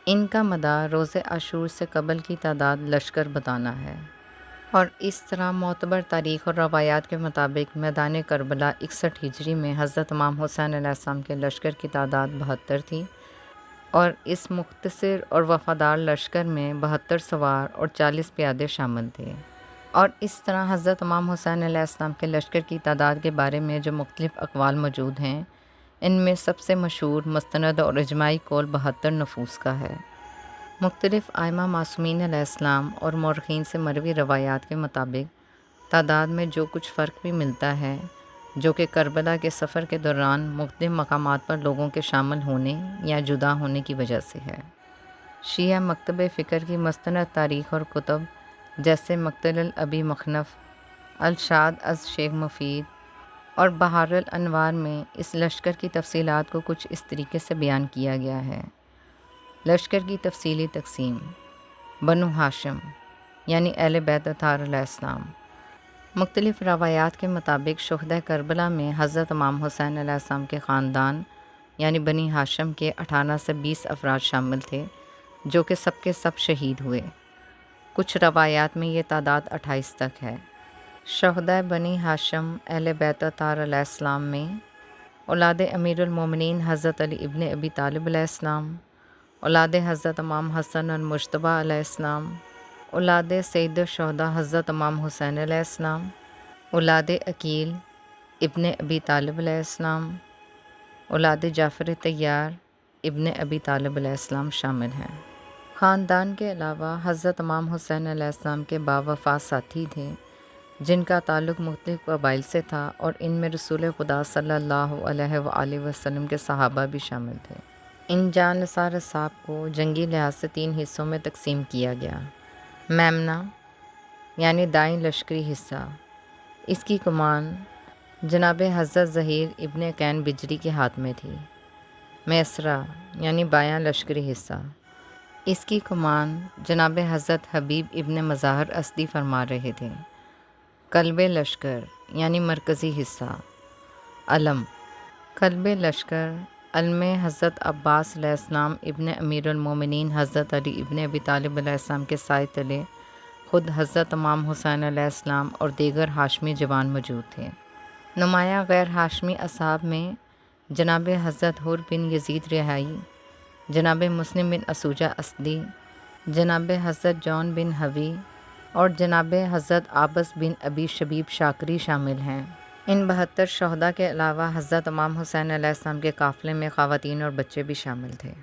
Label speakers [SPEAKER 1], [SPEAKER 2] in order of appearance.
[SPEAKER 1] ان کا مدار روز عاشور سے قبل کی تعداد لشکر بتانا ہے، اور اس طرح معتبر تاریخ اور روایات کے مطابق میدان کربلا 61 ہجری میں حضرت امام حسین علیہ السلام کے لشکر کی تعداد 72 تھی، اور اس مختصر اور وفادار لشکر میں 72 سوار اور 40 پیادے شامل تھے۔ اور اس طرح حضرت امام حسین علیہ السلام کے لشکر کی تعداد کے بارے میں جو مختلف اقوال موجود ہیں، ان میں سب سے مشہور، مستند اور اجماعی قول 72 نفوس کا ہے۔ مختلف ائمہ معصومین علیہ السلام اور مورخین سے مروی روایات کے مطابق تعداد میں جو کچھ فرق بھی ملتا ہے، جو کہ کربلا کے سفر کے دوران مختلف مقامات پر لوگوں کے شامل ہونے یا جدا ہونے کی وجہ سے ہے۔ شیعہ مکتب فکر کی مستند تاریخ اور کتب جیسے مقتل الابی مخنف، الشاد از شیخ مفید اور بحار الانوار میں اس لشکر کی تفصیلات کو کچھ اس طریقے سے بیان کیا گیا ہے۔ لشکر کی تفصیلی تقسیم: بنو ہاشم یعنی اہل بیت اطہار علیہ السلام۔ مختلف روایات کے مطابق شہدائے کربلا میں حضرت امام حسین علیہ السلام کے خاندان یعنی بنی ہاشم کے 18 سے 20 افراد شامل تھے، جو کہ سب کے سب شہید ہوئے۔ کچھ روایات میں یہ تعداد 28 تک ہے۔ شہدائے بنی ہاشم اہل بیت اطہار علیہ السلام میں اولاد امیر المومنین حضرت علی ابن ابی طالب علیہ السلام، اولاد حضرت امام حسن المجتبیٰ علیہ السلام، اولاد سید الشہداء حضرت امام حسین علیہ السلام، اولاد عقیل ابن ابی طالب علیہ السلام، اولاد جعفر طیار ابن ابی طالب علیہ السلام شامل ہیں۔ خاندان کے علاوہ حضرت امام حسین علیہ السلام کے باوفا ساتھی تھے، جن کا تعلق مختلف قبائل سے تھا، اور ان میں رسول خدا صلی اللہ علیہ وآلہ وسلم کے صحابہ بھی شامل تھے۔ ان جان نثار اصحاب کو جنگی لحاظ سے 3 حصوں میں تقسیم کیا گیا۔ میمنہ یعنی دائیں لشکری حصہ، اس کی کمان جناب حضرت ظہیر ابن قین بجری کے ہاتھ میں تھی۔ میسرہ یعنی بایاں لشکری حصہ، اس کی کمان جناب حضرت حبیب ابن مظاہر اسدی فرما رہے تھے۔ قلب لشکر یعنی مرکزی حصہ، علم قلب لشکر، علم حضرت عباس علیہ السلام ابن امیر المومنین حضرت علی ابن ابی طالب علیہ السلام کے سائے تلے خود حضرت امام حسین علیہ السلام اور دیگر ہاشمی جوان موجود تھے۔ نمایاں غیر ہاشمی اصحاب میں جناب حضرت حر بن یزید رہائی، جناب مسلم بن اسوجہ اسدی، جناب حضرت جون بن حوی اور جناب حضرت عابس بن ابی شبیب شاکری شامل ہیں۔ ان 72 شہداء کے علاوہ حضرت امام حسین علیہ السلام کے قافلے میں خواتین اور بچے بھی شامل تھے۔